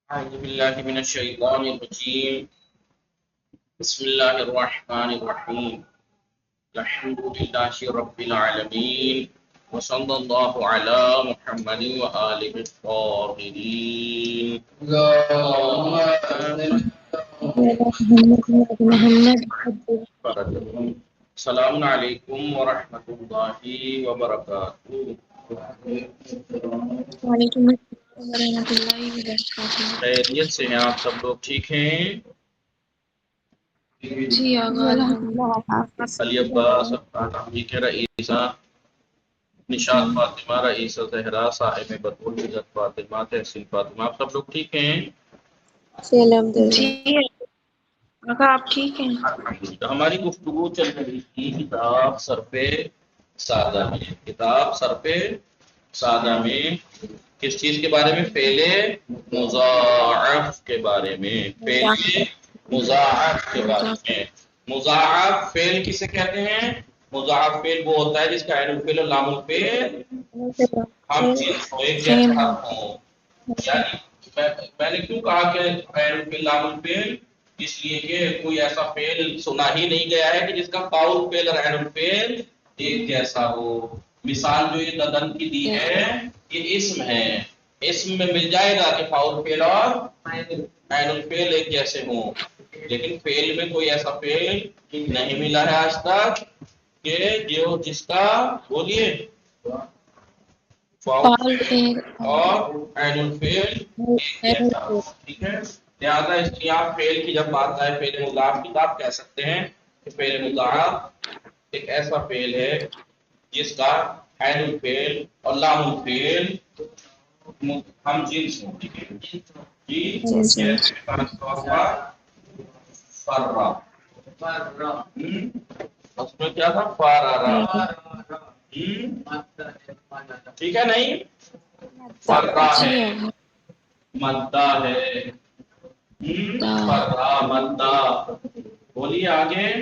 أعوذ بالله من الشيطان الرجيم. بسم الله الرحمن الرحيم. الحمد لله رب العالمين وصلى الله على محمد وآله الطاهرين. السلام عليكم ورحمة الله وبركاته. وعلیکم السلام ورحمۃ اللہ وبرکاتہ۔ خیریت سے ہیں آپ سب لوگ؟ ٹھیک ہیں؟ جی آغا الحمدللہ۔ علی عباس، ٹھیک ہے؟ رئیسہ، نشاط فاطمہ، رئیسہ زہرا، صاحب بطول، عزت فاطمہ، تحسین فاطمہ، آپ سب لوگ ٹھیک ہیں؟ جی آغا آپ ٹھیک ہیں؟ ہماری گفتگو چل رہی تھی کتاب سرف سادہ میں۔ کتاب سرف سادہ میں کس چیز کے بارے میں؟ فعل مضاعف کے بارے میں۔ فعل مضاعف کے بارے میں۔ مضاعف فعل کسے کہتے ہیں؟ مضاعف فعل وہ ہوتا ہے جس کا عین الفعل اور لام الفعل ہم چیز ہو، ایک جیسا ہو۔ یعنی میں نے کیوں کہا کہ عین الفعل لام الفعل؟ اس لیے کہ کوئی ایسا فعل سنا ہی نہیں گیا ہے کہ جس کا فاعل فعل اور عین الفعل ایک جیسا ہو۔ مثال جو یہ ددن کی دی ہے یہ اسم ہے، اسم میں مل جائے گا کہ فاعل فعل اور عین الفعل ایک جیسے ہوں، لیکن فعل میں کوئی ایسا فعل نہیں ملا ہے آج تک کہ جو جس کا بولیے فاعل فعل اور عین الفعل ایک جیسا ہو۔ ٹھیک ہے، لہٰذا اس لیے آپ فعل کی جب بات آئے فعل مضاعف کی تو آپ کہہ سکتے ہیں کہ فعل مضاعف ایک ایسا فعل ہے جس کا عین الفعل اور لام الفعل ہم جنس ہوں۔ ٹھیک ہے جی، جیسے فرا، اس میں کیا تھا؟ فارارا، ٹھیک ہے نہیں؟ فرا ہے، مدہ ہے، فرا مدہ۔ بولیے آگے،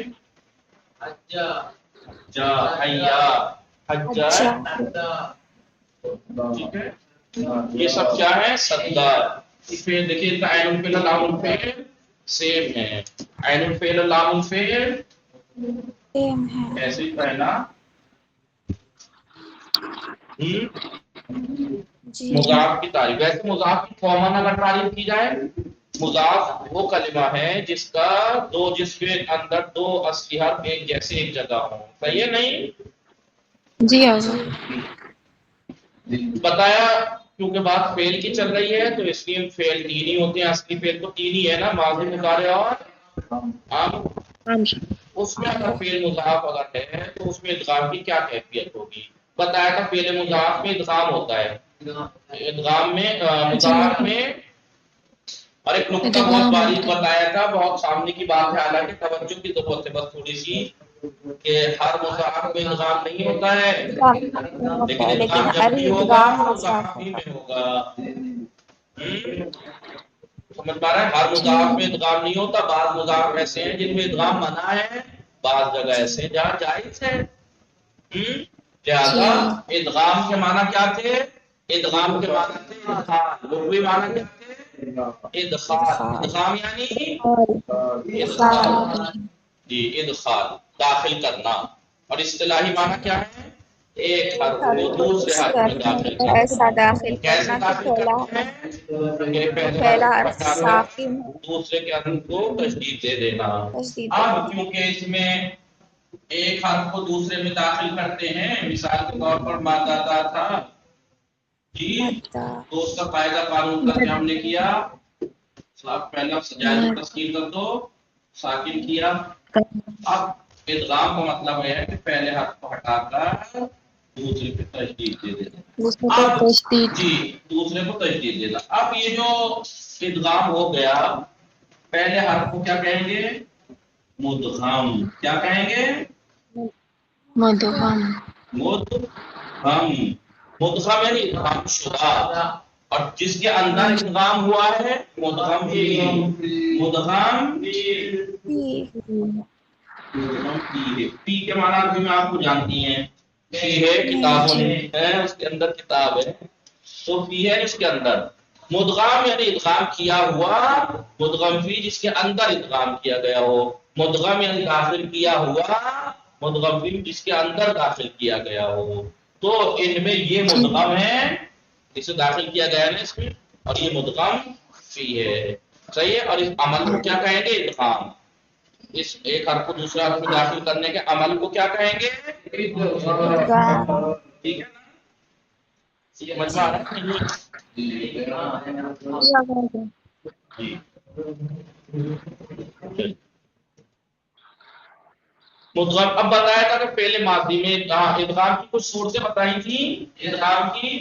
جا حیا حجا، ٹھیک ہے؟ یہ سب کیا ہے؟ سدا۔ اس میں دیکھیے ان کا عین الفعل اور لام الفعل سیم ہے۔ عین الفعل اور لام الفعل ایسے ہی پہلا مضاف کی تعریف۔ ویسے مضاف کی کامن اگر تعریف کی جائے، مضاف وہ کلمہ ہے جس کا جس کے اندر دو اصلی حرف ایک جیسے ایک جگہ ہوں۔ صحیح ہے نہیں؟ جی آغا۔ بتایا کیونکہ بات فعل کی چل رہی ہے تو اس لیے فعل تین ہی ہوتے ہیں، اصلی فعل تو تین ہی ہے نا، ماضی، مضارع اور امر۔ اس میں اگر فعل مضاف اگر ہے تو اس میں ادغام کی کیا کیفیت ہوگی؟ بتایا تھا فعل مضاف میں ادغام ہوتا ہے، ادغام میں مضاف میں، اور ایک نقطہ بہت باریک بتایا تھا، بہت سامنے کی بات ہے، حالانکہ توجہ کی ضرورت ہے بس تھوڑی سی، کہ ہر مضاف میں ادغام نہیں ہوتا ہے، لیکن ادغام جب بھی ہوگا مضاف میں ہوگا۔ سمجھ پا رہے ہیں؟ ہر مضاف میں ادغام نہیں ہوتا، بعض مضاف ایسے ہیں جن میں ادغام منع ہے، بعض جگہ ایسے ہیں جہاں جائز ہے۔ لہذا ادغام کے معنی کیا تھے؟ ادغام کے معنی تھے ادخال، لغوی معنی کیا تھے؟ ادخال۔ ادغام یعنی ادخال، جی ادخال، داخل کرنا۔ اور اصطلاحی معنی کیا ہے؟ ایک حرف کو دوسرے حرف میں داخل کرنا۔ کیسے داخل کرتے ہیں؟ کہ پہلے حرف کو ہٹا کر دوسرے کے حرف کو تشدید دے دینا۔ اب کیونکہ اس میں ایک حرف کو دوسرے میں داخل کرتے ہیں، مثال کے طور پر مادہ تھا جی، تو اس کا قاعدہ قانون کا ہم نے کیا، پہلا جائز تسکین کر دو، ساکن کیا۔ اب ادغام کا مطلب ہے کہ پہلے حرف کو ہٹا کر دوسرے پہ تشدید دے دینا۔ اب جی، دوسرے کو تشدید دینا۔ اب یہ جو ادغام ہو گیا، پہلے حرف کو کیا کہیں گے؟ مدغم۔ کیا کہیں گے؟ مدغم۔ مدغم، مدغم یعنی ادغام شدہ، اور جس کے اندر ادغام ہوا ہے مدغم ہی۔ مدغم پی کے معنی بھی میں آپ کو جانتی ہیں، فی ہے کتابوں ہے، اس کے اندر کتاب ہے، تو فی ہے اس کے اندر، مدغام یعنی ادغام کیا ہوا، مدغم فی جس کے اندر ادغام کیا گیا ہو، مدغم یعنی داخل کیا ہوا، مدغم فی جس کے اندر داخل کیا گیا ہو. تو ان میں یہ مدغم ہے جسے داخل کیا گیا ہے اس میں، اور یہ مدغم فی ہے. صحیح ہے. اور اس عمل کو کیا کہیں گے؟ ادغام. اس ایک حرف کو دوسرے حرف میں داخل کرنے کے عمل کو کیا کہیں گے؟ ادغام. ٹھیک ہے نا؟ سمجھ میں آ رہا ہے نہیں؟ جی. مدغم. اب بتایا تھا کہ پہلے ماضی میں ادغام کی کچھ صورتیں بتائی تھی. ادغام کی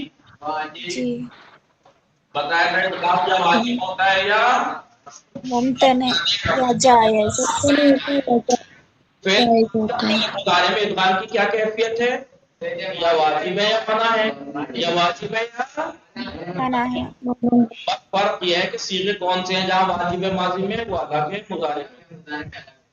جی بتایا تھا ادغام یا واجب ہوتا ہے یا ممتنع یا جائز. فعل جائز ہوتا ہے. مضارع میں ادغام کی کیا کیفیت ہے؟ یا واجب ہے یا منع ہے؟ یا واجب ہے یا منع ہے. فرق یہ ہے کہ صیغے کون سے ہیں جہاں واجب ہے ماضی میں، وہ الگ ہے مضارع میں.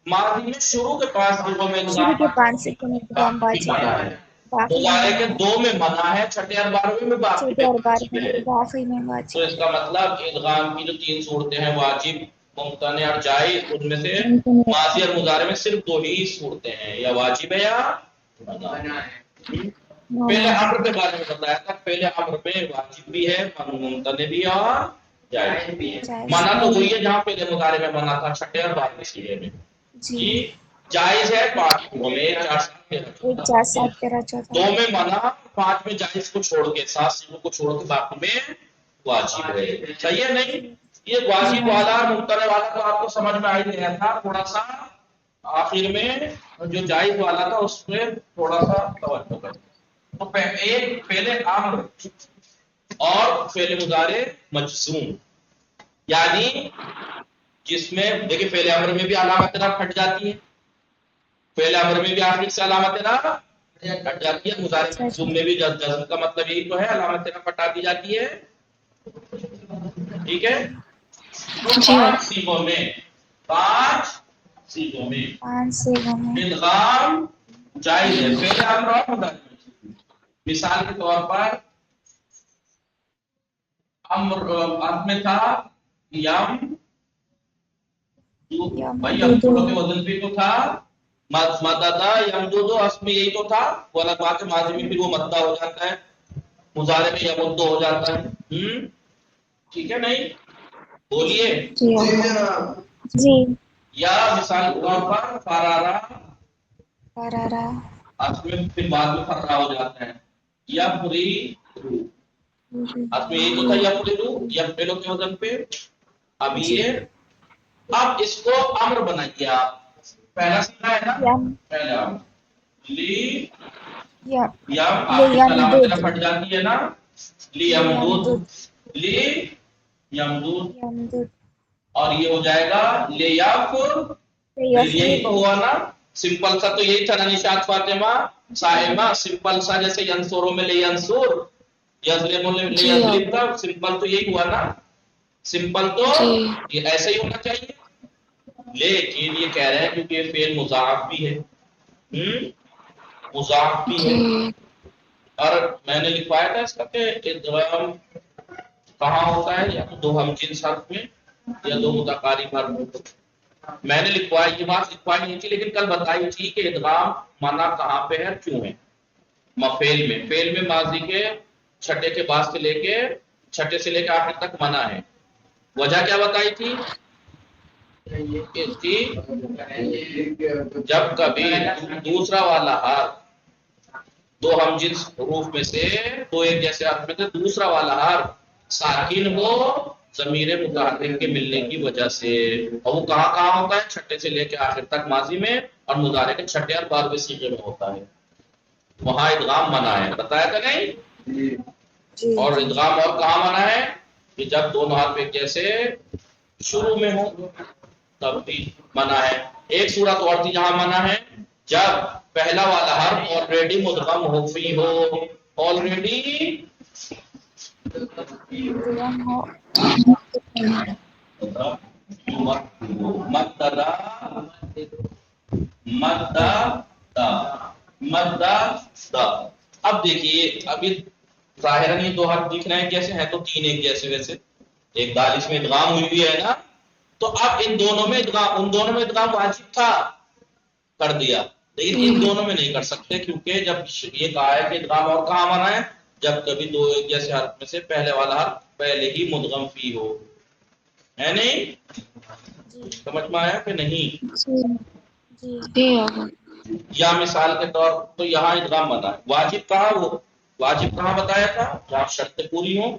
ماضی میں شروع کے 5 صیغوں میں شروع کے 5 سے ادغام واجب ہے، باقی میں مضارع کے منع ہے. 2 میں منع ہے، چھٹے اور 12ویں میں باقی چھوٹے میں اور بار واجب میں ہے. باقی میں تو واجب. اس کا مطلب ادغام کی جو 3 صورتیں ہیں واجب، ممتنع اور جائز، ان میں سے ماضی اور مضارع میں صرف 2 ہی صورتیں ہیں، یا واجب ہے یا منع ہے. پہلے امر کے بارے میں بتایا تھا. پہلے امر میں واجب بھی ہے، ممتنع بھی ہے اور جائز بھی ہے. جائز منع بھی تو ہے. وہی ہے جہاں پہلے مضارع میں منع تھا، چھٹے اور 12ویں صیغے میں. جی. جائز ہے 5 صیغوں میں، 1 4 7 1 4 7 13 14. 2 میں منع، 5 میں جائز کو چھوڑ کے، 7 صیغوں کو چھوڑ کے باقی میں واجب ہے. صحیح ہے نہیں؟ یہ جی واجب ہاں. والا ممتنع والا تو آپ کو سمجھ میں آ ہی گیا تھا. تھوڑا سا آخر میں جو جائز والا تھا اس میں تھوڑا سا توجہ کریں. تو ایک فعل امر اور فعل مضارع مجزوم، یعنی جس میں دیکھیں فعل امر میں بھی علامت رفع ہٹ جاتی ہے، فعل امر میں بھی آخر سے علامت رفع ہٹ جاتی ہے، مضارع مجزوم میں بھی جزم کا مطلب یہی تو ہے، علامت رفع ہٹا دی جاتی ہے. ٹھیک ہے. تو جی 5 صیغوں میں، 5 صیغوں میں 5 صیغوں میں ادغام جائز ہے. فعل امر اور مضارع مجزوم. مثال کے طور پر امر میں تھا یم، بھائی یمدودو. یم کے وزن پہ تو تھا مددا، یمدودو اصل میں یہی تو تھا. وہ الگ بات ہے ماضی میں پھر وہ مدہ ہو جاتا ہے، مضارع میں یمدو ہو جاتا ہے. ٹھیک ہے نہیں؟ بولیے. جی جی. یا مثال کے طور پر فرارا، قرارا. اصل میں پھر بعد میں فتحہ ہو جاتا ہے. یا پوری اصل میں یہی تو تھا، یا پوری یا پہلو کے وزن پہ. اب جی. یہ اب اس کو امر بنائیے آپ. پہلا سیکھا ہے نا، یم پہلا امر لی یا یم آخر سے علامت لیمدد. رفع ہٹ جاتی ہے نا، لی یمدود، لیمدد. لی یمدود. یمدد. اور یہ ہو جائے گا لے یافر. یہی یفرغ. تو ہوا نا، سمپل سا تو یہی تھا نا نشاط فاطمہ صائمہ. سمپل سا جیسے ینصروں میں لے ینصر، یظلم میں لے جی یظلم تھا. سمپل تو یہی ہوا نا. سمپل تو جی. یہ ایسے ہی ہونا چاہیے. لیکن یہ کہہ رہے ہیں کیونکہ یہ فعل مضاعف بھی ہے، مضاعف بھی ہے. جی. اور میں نے لکھوایا تھا اس کا کہ ادغام کہاں ہوتا ہے، یا تو 2 ہمجنس حرف میں یا 2 متقارب حرف میں. میں نے لکھوایا، یہ بات لکھوائی نہیں تھی لیکن کل بتائی تھی کہ ادغام منع کہاں پہ ہے، کیوں ہے. فعل میں، فعل میں ماضی کے چھٹے کے بعد سے لے کے چھٹے سے لے کے آخر تک منع ہے. وجہ کیا بتائی تھی؟ اس کی جب کبھی دوسرا والا حرف 2 ہمجنس حروف میں سے 2 ایک جیسے حرف میں سے دوسرا والا حرف ساکن ہو ضمیر متحرک کے ملنے کی وجہ سے. اور وہ کہاں کہاں ہوتا ہے؟ چھٹے سے لے کے آخر تک ماضی میں، اور مضارع کے چھٹے اور 12ویں صیغے میں ہوتا ہے. وہاں ادغام منع ہے، بتایا تھا نہیں؟ جی. اور ادغام اور کہاں منع ہے؟ کہ جب دونوں حرف ایک جیسے شروع میں ہو تب بھی منع ہے. ایک صورت اور تھی جہاں منع ہے، جب پہلا والا حرف آلریڈی مدغم ہو فی ہو. آلریڈی مدغم ہو. مددا مددا مددا. اب دیکھیے ابھی ظاہراً یہ 2 حرف دکھ رہے ہیں کیسے ہیں، تو 3 ایک جیسے ویسے ایک دال اس میں ادغام ہوئی ہے نا، تو اب ان دونوں میں ادغام واجب تھا، کر دیا، لیکن ان دونوں میں نہیں کر سکتے، کیونکہ جب یہ کہا ہے کہ ادغام اور کہاں منع ہے، جب کبھی دو ایک جیسے حرف میں سے پہلے والا حرف پہلے ہی مدغم فی ہو، ہے نہیں؟ سمجھ میں آیا کہ نہیں؟ یا مثال کے طور تو یہاں ادغام منع ہے، واجب کہاں بتایا تھا؟ جہاں شرطیں پوری ہوں،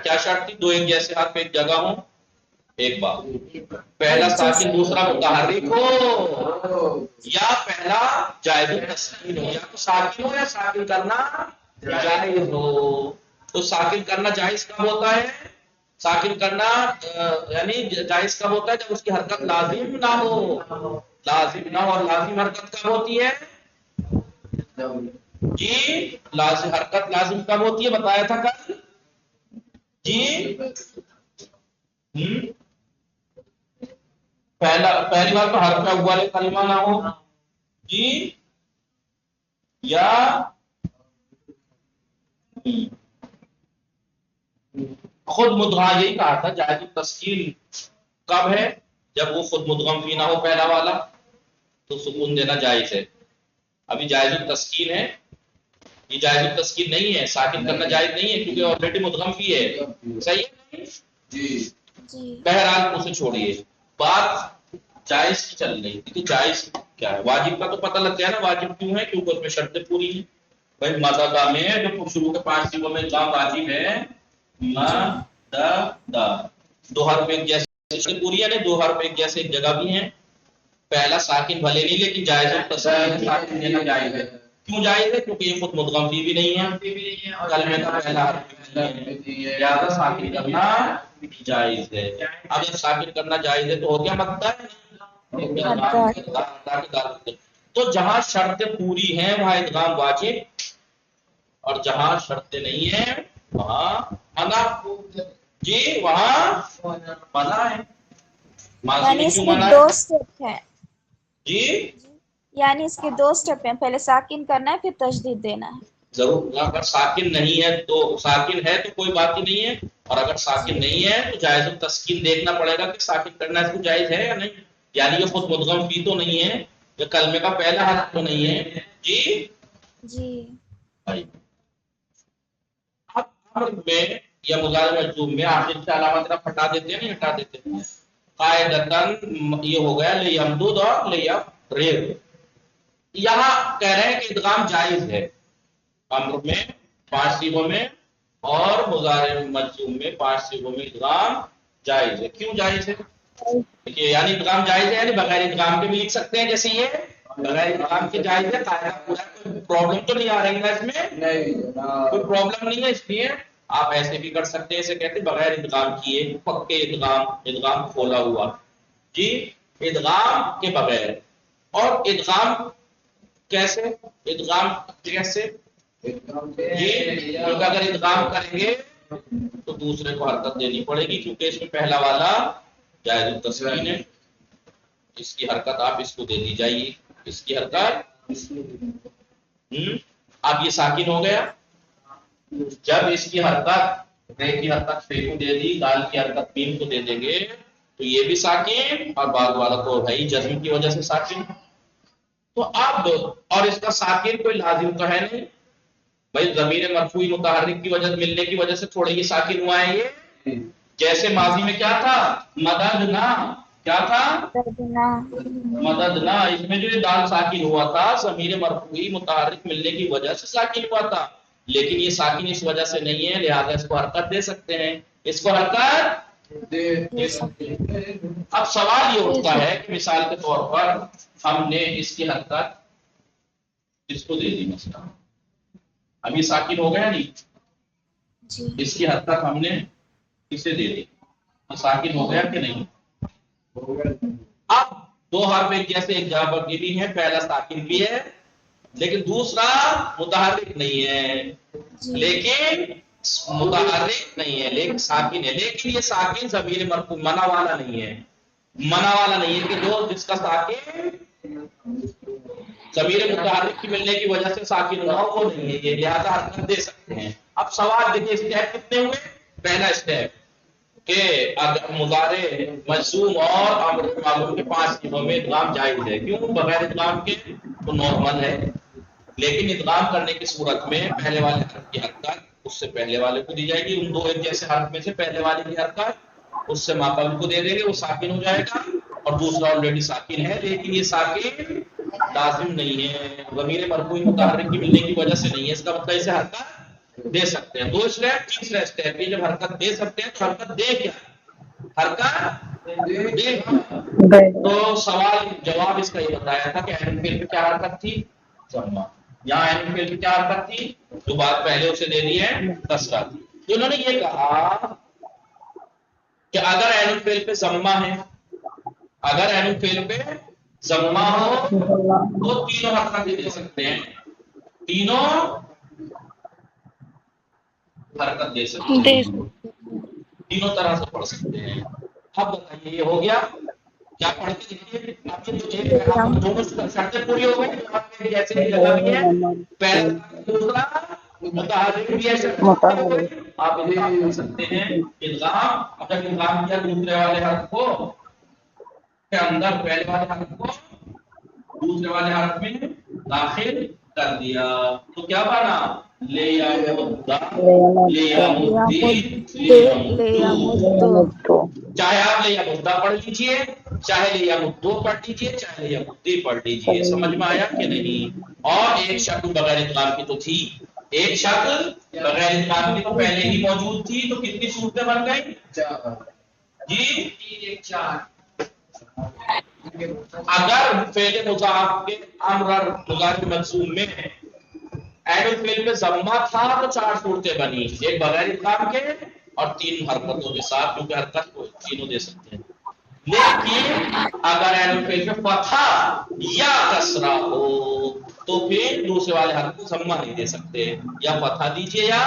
کیا شرط تھی؟ دو ایک جیسے حرف ایک جگہ ہوں، ایک بات، پہلا ساکن دوسرا متحرک ہو، یا پہلا جائز التسکین ہو، یا تو ساکن ہو یا ساکن کرنا جائز ہو۔ تو ساکن کرنا جائز کب ہوتا ہے؟ ساکن کرنا یعنی جائز کب ہوتا ہے؟ جب اس کی حرکت لازم نہ ہو، لازم نہ ہو، اور لازم حرکت کب ہوتی ہے جی؟ لازم حرکت لازم کب ہوتی ہے بتایا تھا کل جی؟ پہلی بار تو حرف اول کلمہ نہ ہو جی، یا خود مدغم، یہی کہا تھا جائز التسکین کب ہے؟ جب وہ خود مدغم فی نہ ہو پہلا والا، تو سکون دینا جائز ہے۔ ابھی جائز التسکین ہے، یہ جائز التسکین نہیں ہے، ساکن کرنا جائز نہیں ہے، کیونکہ آلریڈی مدغم فی ہے، صحیح ہے جی؟ بہرحال اسے چھوڑیے، بات جائز کی چل رہی تھی کہ جائز کیا ہے۔ واجب کا تو پتہ لگ گیا نا، واجب کیوں ہے؟ کیونکہ اس میں شرطیں پوری ہیں۔ بھائی مدد میں جو شروع کے 5 صیغوں میں ادغام واجب ہے، مدد، دو حرف ایک جیسے پوری ہے، دو حرف ایک جیسے ایک جگہ بھی ہیں، پہلا ساکن بھلے نہیں لیکن جائز التسکین ساکن دینا جائز ہے۔ کیوں جائز ہے؟ کیونکہ یہ خود مدغم فی بھی نہیں ہے، کلمے کا پہلا حرف بھی نہیں ہے، لہذا ساکن کرنا جائز ہے۔ اب جب ساکن کرنا جائز ہے تو ہو گیا مدد، تو جہاں شرطیں پوری ہیں وہاں ادغام واجب، اور جہاں شرطیں نہیں ہیں وہاں منع جی، وہاں منع ہے۔ ماضی یعنی میں اس کیوں کے منع دو ہے سٹیپ ہیں جی؟ یعنی اس کے 2 سٹیپ ہیں، پہلے ساکن کرنا ہے پھر تشدید دینا ہے۔ ضرور، اگر ساکن نہیں ہے تو ساکن ہے تو کوئی بات ہی نہیں ہے، اور اگر ساکن نہیں ہے تو جائز التسکین دیکھنا پڑے گا کہ ساکن کرنا اس کو جائز ہے یا نہیں، یعنی یہ خود مدغم فی تو نہیں ہے، یہ کلمے کا پہلا حرف تو نہیں ہے جی؟ اب امر میں یا مضارع مجزوم میں آخر سے علامت رفع ہٹا دیتے ہیں، نہیں ہٹا دیتے ہیں، قاعدتاً یہ ہو گیا لیمدود اور لیبرر۔ یہاں کہہ رہے ہیں کہ ادغام جائز ہے امر میں 5 صیغوں میں، اور مضارع مجزوم میں 5 صیغوں میں ادغام جائز ہے۔ کیوں جائز ہے؟ دیکھیے، یعنی ادغام جائز ہے، یعنی بغیر ادغام کے بھی لکھ سکتے ہیں، جیسے یہ بغیر ادغام کے جائز ہے، قاعدہ پورا، کوئی پرابلم تو نہیں آ رہی ہے اس میں، کوئی پرابلم نہیں ہے، اس لیے آپ ایسے بھی کر سکتے ہیں، اسے کہتے ہیں بغیر ادغام کیے، پکے ادغام، ادغام کھولا ہوا جی، ادغام کے بغیر۔ اور ادغام کیسے؟ ادغام کیسے جی؟ کیونکہ اگر ادغام کریں گے تو دوسرے کو حرکت دینی پڑے گی، کیونکہ اس میں پہلا والا جائز التسکین ہے، اس کی حرکت آپ اس کو دے دی جائیے، اس کی حرکت اب یہ ساکن ہو گیا، جب اس کی حرکت رے کی حرکت فے کو دے دی، دال کی حرکت میم کو دے دیں گے تو یہ بھی ساکن، اور بعد والا تو ہے ہی جزم کی وجہ سے ساکن۔ تو اب اور اس کا ساکن کوئی لازم تو ہے نہیں، بھائی ضمیر مرفوع متحرک کی وجہ ملنے کی وجہ سے تھوڑے یہ ساکن ہوا ہے، یہ جیسے ماضی میں کیا تھا؟ مدد نہ، کیا تھا؟ مدد نہ، اس میں جو یہ دال ساکن ہوا تھا ضمیر مرفوع متحرک ملنے کی وجہ سے ساکن ہوا تھا، لیکن یہ ساکن اس وجہ سے نہیں ہے، لہذا اس کو حرکت دے سکتے ہیں، اس کو حرکت دے سکتے ہیں۔ اب سوال یہ اٹھتا ہے کہ مثال کے طور پر ہم نے اس کی حرکت اس کو دے دی، مثلا اب یہ ساکن ہو گیا نہیں، اس کی حرکت ہم نے اسے دے دی، تو ساکن ہو گیا کہ نہیں؟ اب دو حرف ایک جیسے ایک جگہ پر گری ہیں، پہلا ساکن بھی ہے لیکن دوسرا متحرک نہیں ہے، لیکن متحرک نہیں ہے لیکن ساکن ہے، لیکن یہ ساکن ضمیر مرفوع منع والا نہیں ہے، منع والا نہیں ہے کہ جو جس کا ساکن ضمیر متحرک کی ملنے کی وجہ سے ساکن ہوا وہ نہیں ہے، یہ لہذا حرکت دے سکتے ہیں۔ اب سوال دیکھیے، اسٹیپ کتنے ہوئے؟ پہلا اسٹیپ کہ مضارع مجزوم اور امر معلوم کے 5 صیغوں میں ادغام جائز ہے. کیوں؟ بغیر ادغام کے تو نارمل ہے، لیکن ادغام کرنے کی صورت میں پہلے والے حرف کی حرکت اس سے پہلے والے کو دی جائے گی. ان دو ایک جیسے حرف میں سے پہلے والے کی حرکت اس سے ماقبل کو دے دیں گے، وہ ساکن ہو جائے گا. اور دوسرا آلریڈی ساکن ہے لیکن یہ ساکن لازم نہیں ہے، ضمیر مرفوع متحرک کی ملنے کی وجہ سے نہیں ہے. اس کا مطلب اسے حرکت دے سکتے ہیں. 2 اسٹیپ. تیسرا اسٹیپ یہ جب حرکت دے سکتے ہیں تو حرکت دے کیا؟ حرکت دے. تو سوال جواب اس کا یہ بتایا تھا کہ عین فعل پہ کیا حرکت تھی؟ ضمہ. یہاں عین فعل پہ کیا حرکت تھی؟ جو بات پہلے اسے دے دی ہے کسرہ تھی. تو انہوں نے یہ کہا کہ اگر عین فعل پہ ضمہ ہے، اگر عین فعل پہ ضمہ ہو تو تینوں حرکتیں دے سکتے ہیں، تینوں حرکت دے سکتے ہیں، تینوں طرح سے پڑھ سکتے ہیں. اب بتائیے یہ ہو گیا کیا؟ پڑھ کے دیکھیے. آپ کے جو ایک آپ دونوں شرطیں پوری ہو گئی. آپ کے جیسے ہی لگا بھی ہے پہلا دوسرا متحرک بھی ہے، شرط پوری ہو گئی. آپ ادغام کر سکتے ہیں. ادغام اگر ادغام کیا دوسرے والے حرف کو کے اندر پہلے والے حرف کو دوسرے والے حرف میں داخل کر دیا تو کیا بنا؟ لے یا مدہ لے یا مدی لے یا مدو. چاہے آپ لے یا مدہ پڑھ لیجئے، چاہے لے یا مدو پڑھ لیجئے، چاہے لے یا مدی پڑھ لیجئے. سمجھ میں آیا کہ نہیں؟ اور ایک شکل بغیر ادغام کی تو تھی، ایک شکل بغیر ادغام کی تو پہلے ہی موجود تھی. تو کتنی صورتیں بن گئی؟ 4 جی 3 4. اگر فعل مضاف کے امر مضارع مجزوم میں عین فعل میں ضمہ تھا تو 4 صورتیں بنی، ایک بغیر ادغام کے اور 3 حرکتوں کے ساتھ، کیونکہ حرکت کو تینوں دے سکتے ہیں. لیکن اگر عین فعل میں فتحہ یا کسرہ ہو تو پھر دوسرے والے حرف کو ضمہ نہیں دے سکتے، یا فتحہ دیجئے یا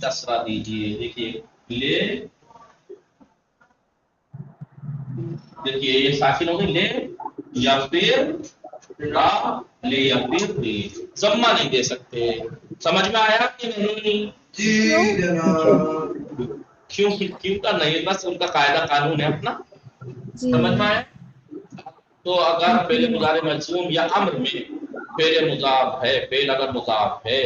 کسرہ دیجئے. دیکھیے یہ ساکن ہو گئی لے یا پھر را، لے یا پھر ری، ضمہ نہیں دے سکتے. سمجھ میں آیا کہ نہیں؟ جی جناب. کیوں کا نہیں، بس ان کا قاعدہ قانون ہے اپنا. سمجھ میں آیا؟ تو اگر فعل مضارع مجزوم یا امر میں فعل مضاف ہے، فعل اگر مضاف ہے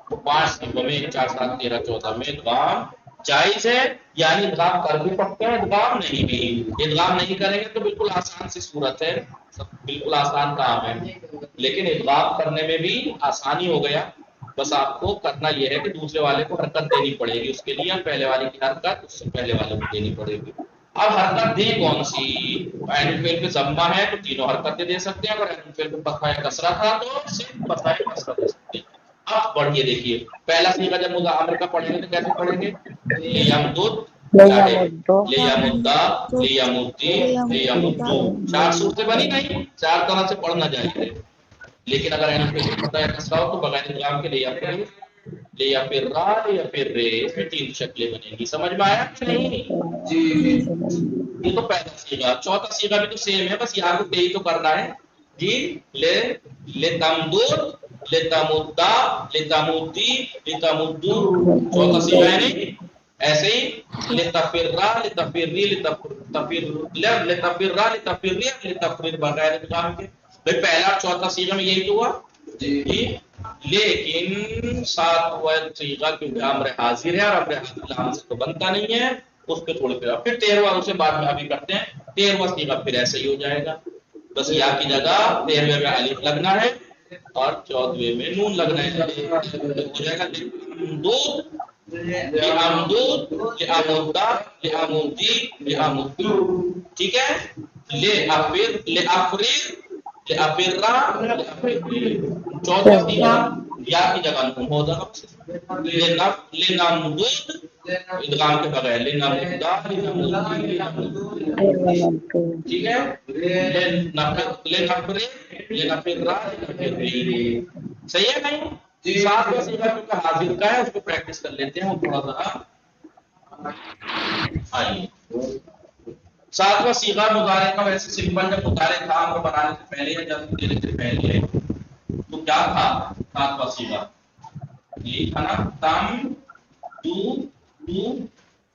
تو 5 صیغوں میں 4 7 13 14 میں ادغام جائز ہے. یعنی ادغام کر بھی سکتے ہیں، ادغام نہیں بھی. ادغام نہیں کریں گے تو بالکل آسان سی صورت ہے، بالکل آسان کام ہے. لیکن ادغام کرنے میں بھی آسانی ہو گیا. بس آپ کو کرنا یہ ہے کہ دوسرے والے کو حرکت دینی پڑے گی، اس کے لیے پہلے والے کی حرکت اس سے پہلے والے کو دینی پڑے گی. اب حرکت دیں کون سی؟ عین فعل پہ ضمہ ہے تو تینوں حرکتیں دے سکتے ہیں، اگر عین فعل پہ فتحہ یا کسرہ تھا تو صرف فتحہ یا کسرہ دے سکتے ہیں. اب پڑھیے دیکھیے پہلا صیغہ جب مضارع کا پڑھیں گے تو کیسے پڑھیں گے؟ لیمدد چاہے لے یا مدہ لے یا مدی لے یا مدو. 4 صورتیں بنی نہیں، 4 طرح سے پڑھنا چاہیے. لیکن اگر عین فعل پہ فتحہ یا کسرہ ہو تو بغیر ادغام کے لے یا پھر را لے یا پھر رے، اس میں 3 شکلیں بنیں گی. سمجھ میں آیا کہ نہیں؟ جی. یہ تو پہلا صیغہ. چوتھا صیغہ بھی تو سیم ہے، بس یہاں کو ہی تو کرنا ہے. جی لے تمدد لے تمدا لے تمدی لے تمدو. چوتھا صیغہ ہے نہیں؟ ایسے ہی لے تفرا لے تفری لے تفر لے تفرا لے تفری لے تفرید بغیر ادغام کے. بھائی پہلا اور چوتھا صیغہ میں یہی تو ہوا. جی لیکن 7واں صیغہ کیونکہ امر حاضر ہے اور امر حاضر لام سے تو بنتا نہیں ہے، اس پہ تھوڑے پھر 13واں اسے بعد میں ابھی کرتے ہیں. 13واں صیغہ پھر ایسے ہی ہو جائے گا، بس یا کی جگہ 13ویں میں الف لگنا ہے اور 14ویں میں نون لگنا ہے. ہو جائے گا دودھ لعمدود لعمودہ لعمودی لعمودو. ٹھیک ہے. لے افر لے افریر لے افرا لے افریر. 14واں صیغہ یا کی جگہ نون ہو جائے گا. لے نامدود ادغام کے بغیر لے نامدہ لے نامدی لے نامدو. ٹھیک ہے. لے نفر لے نفرا لے نفری. صحیح ہے نہیں؟ 7واں صیغہ کیونکہ حاضر کا ہے اس کو پریکٹس کر لیتے ہیں تھوڑا سا. آئیے 7واں صیغہ مضارع کا ویسے سمپل جب مضارع تھا ہم کو بنانے سے پہلے یا جب دینے سے پہلے تو کیا تھا 7واں صیغہ؟ یہی تھا نا تم تو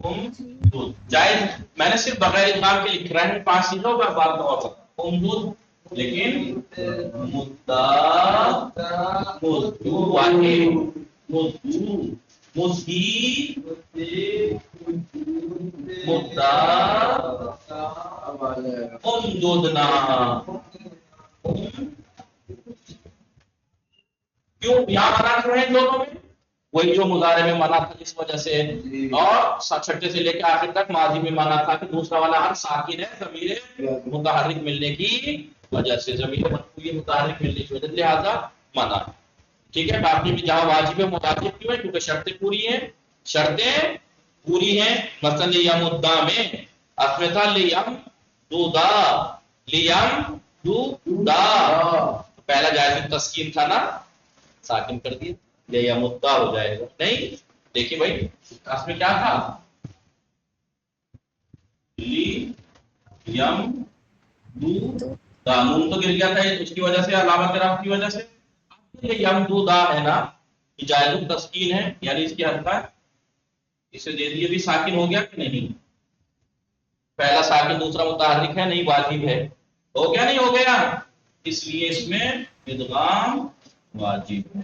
امدود جائز. میں نے صرف بغیر ادغام کے لکھ رہا ہے 5 چیزوں کا بات اور امدود, لیکن مدہ مدو واحد مدو مدی مدہ امدودنا. کیوں یہاں منع کیوں ہے دونوں میں؟ وہی جو مضارع میں منع تھا جس وجہ سے, اور چھٹے سے لے کے آخر تک ماضی میں منع تھا کہ دوسرا والا حرف ساکن ہے ضمیر متحرک ملنے کی وجہ سے, ضمیر مرفوع متحرک ملنے کی وجہ سے, لہذا منع. ٹھیک ہے. باقی بھی جہاں واجب ہے مواجب کیوں ہے؟ کیونکہ شرطیں پوری ہیں, شرطیں پوری ہیں. مثلا لیمدہ میں اس میں تھا لیم دودا, لیم دودا, پہلا جائز تسکین تھا نا, ساکن کر دیا یا مدہ ہو جائے گا. نہیں دیکھیے بھائی اس میں کیا تھا, لی یم دو دا, نون تو گر گیا تھا اس کی وجہ سے, علامت رفع کی وجہ سے. یہ یم دو دا ہے نا, یہ جائز التسکین ہے, یعنی اس کی حرکت اسے دے دی, بھی ساکن ہو گیا کہ نہیں؟ پہلا ساکن دوسرا متحرک ہے, نہیں واجب ہے, ہو گیا نہیں ہو گیا؟ اس لیے اس میں ادغام واجب ہے.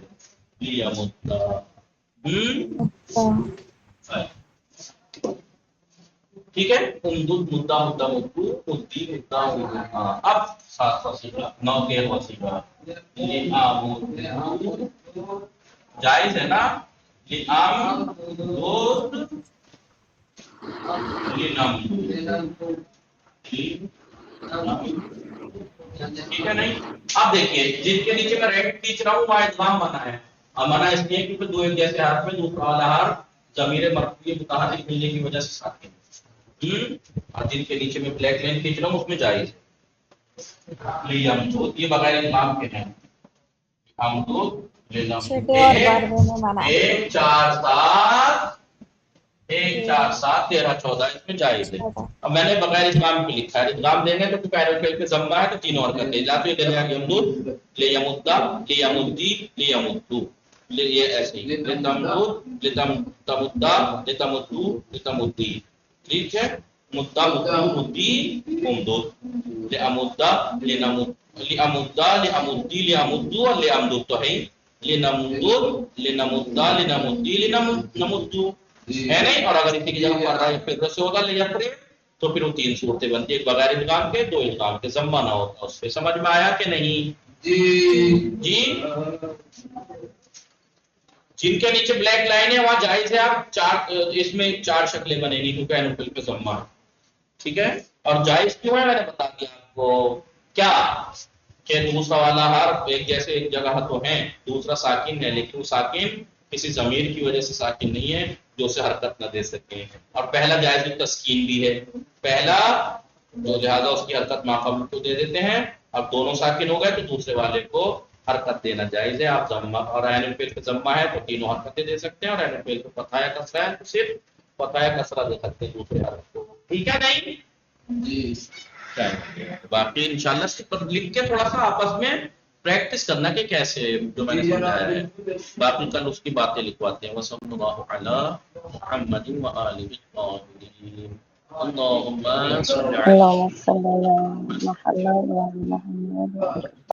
ٹھیک ہے. امدود مدہ مدہ مدو مدی مدہ مدہ. اب 7 سیکھا 9 13 سیکھا. جائز ہے نا ٹھیک ہے نہیں. اب دیکھیے جن کے نیچے میں ریٹ کھینچ رہا ہوں وہاں ادغام منع ہے. اب منع اس لیے کیونکہ دو ایک جیسے حرف میں دوسرا والا حرف ضمیر مرفوع متحرک ملنے کی وجہ سے ساکن ہے, اور جن کے نیچے میں بلیک لائن کھینچ رہا ہوں اس میں جائز ہے. یہ بغیر ادغام کے ہیں. ہم تو 1 4 7 1 4 7 13 14 اس میں جائز ہے. اب میں نے بغیر ادغام کے لکھا ہے, ادغام دیں گے تو پہلے فعل پہ ضمہ ہے تو تینوں حرکتیں لا تو ادھر آ گئی امدود لیمدہ لیمدی لیمدو, یہ ایسے ہی لتمدود لتمدہ لتمدو لتمدی. ٹھیک ہے. مدہ مدو مدی امدود لامدہ لامدہ لامدی لامدو اور لامدود تو ہے لنمدود لنمدہ لنمدی لنمدو ہے نہیں. اور اگر اسی کی جگہ پر رائے پھر سے ہوگا لیفرے تو پھر وہ 3 صورتیں بنتی ہیں, ایک بغیر ادغام کے, 2 ادغام کے. ضمہ نہ ہوتا اس پہ. سمجھ میں آیا کہ نہیں؟ جی جن کے نیچے بلیک لائن ہے وہاں جائز ہے. آپ 4 اس میں 4 شکلیں بنے گی کیونکہ اینوفل پہ ضمہ. ٹھیک ہے. اور جائز کیوں ہے میں نے بتا دیا آپ کو, کیا کہ دوسرا والا حرف ایک جیسے ایک جگہ تو ہیں, دوسرا ساکن ہے لیکن وہ ساکن کسی ضمیر کی وجہ سے ساکن نہیں ہے جو اسے حرکت نہ دے سکے, اور پہلا جائز التسکین بھی ہے پہلا, تو لہذا اس کی حرکت ماقبل کو دے دیتے ہیں. اب دونوں ساکن ہو گئے تو دوسرے والے کو حرکت دینا جائز ہے. آپ ضمہ اور عین فعل پہ ضمہ ہے تو تینوں حرکتیں دے سکتے ہیں, اور عین فعل پہ فتح یا کسرہ ہے تو صرف فتح یا کسرہ دے سکتے ہیں دوسرے حرف کو. ٹھیک ہے نہیں جی. باقی انشاءاللہ اس پر لکھ کے تھوڑا سا آپس میں پریکٹس کرنا کہ کیسے جو میں نے سمجھایا ہے. باقی کل اس کی باتیں لکھواتے ہیں. وصلی اللہ علی محمد و آلہ الطاہرین. اللهم صل على اللهم صل على محمد وعلى محمد